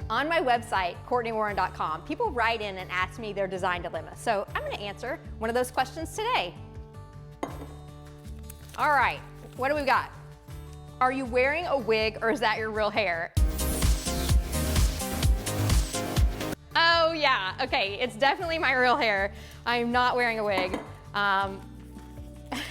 On my website, CourtneyWarren.com, people write in and ask me their design dilemma. So I'm gonna answer one of those questions today. All right, what do we got? Are you wearing a wig or is that your real hair? Oh yeah, okay, it's definitely my real hair. I'm not wearing a wig.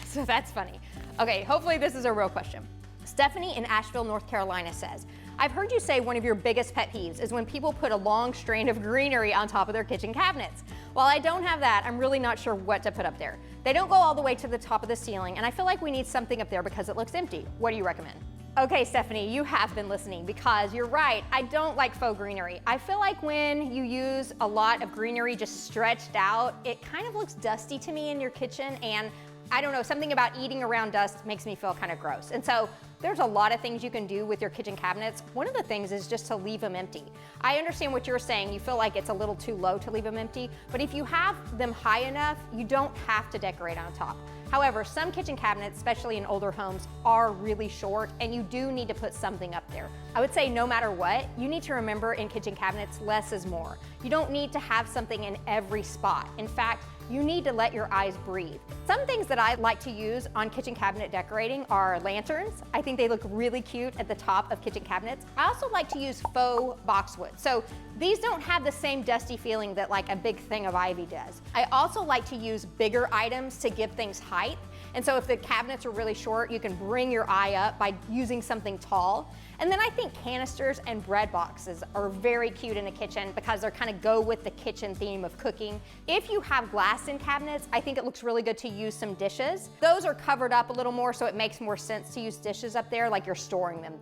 So that's funny. Okay, hopefully this is a real question. Stephanie in Asheville, North Carolina says, I've heard you say one of your biggest pet peeves is when people put a long strand of greenery on top of their kitchen cabinets. While I don't have that, I'm really not sure what to put up there. They don't go all the way to the top of the ceiling, and I feel like we need something up there because it looks empty. What do you recommend? Okay, Stephanie, you have been listening because you're right. I don't like faux greenery. I feel like when you use a lot of greenery just stretched out, it kind of looks dusty to me in your kitchen, and I don't know, something about eating around dust makes me feel kind of gross. And so there's a lot of things you can do with your kitchen cabinets. One of the things is just to leave them empty. I understand what you're saying. You feel like it's a little too low to leave them empty, but if you have them high enough, you don't have to decorate on top. However, some kitchen cabinets, especially in older homes, are really short and you do need to put something up there. I would say no matter what, you need to remember in kitchen cabinets, less is more. You don't need to have something in every spot. In fact, you need to let your eyes breathe. Some things that I like to use on kitchen cabinet decorating are lanterns. I think they look really cute at the top of kitchen cabinets. I also like to use faux boxwood. So these don't have the same dusty feeling that like a big thing of ivy does. I also like to use bigger items to give things height. And so if the cabinets are really short, you can bring your eye up by using something tall. And then I think canisters and bread boxes are very cute in a kitchen because they're kind of go with the kitchen theme of cooking. If you have glass in cabinets, I think it looks really good to use some dishes. Those are covered up a little more, so it makes more sense to use dishes up there like you're storing them.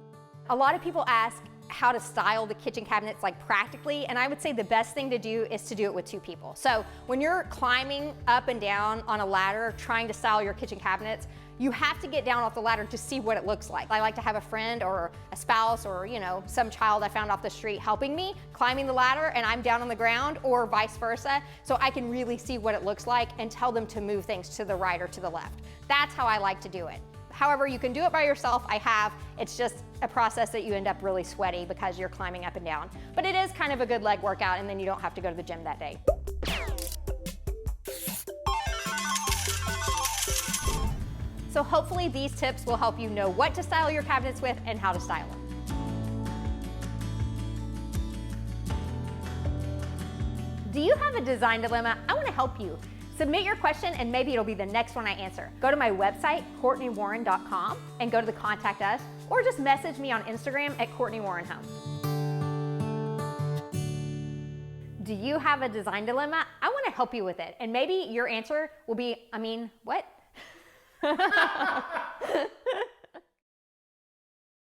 A lot of people ask how to style the kitchen cabinets like practically, and I would say the best thing to do is to do it with two people. So when you're climbing up and down on a ladder trying to style your kitchen cabinets, you have to get down off the ladder to see what it looks like. I like to have a friend or a spouse or some child I found off the street helping me climbing the ladder and I'm down on the ground, or vice versa, so I can really see what it looks like and tell them to move things to the right or to the left. That's how I like to do it. However, you can do it by yourself. It's just a process that you end up really sweaty because you're climbing up and down. But it is kind of a good leg workout, and then you don't have to go to the gym that day. So hopefully these tips will help you know what to style your cabinets with and how to style them. Do you have a design dilemma? I want to help you. Submit your question and maybe it'll be the next one I answer. Go to my website, CourtneyWarren.com, and go to the Contact Us, or just message me on Instagram at CourtneyWarrenHome. Do you have a design dilemma? I want to help you with it, and maybe your answer will be, what?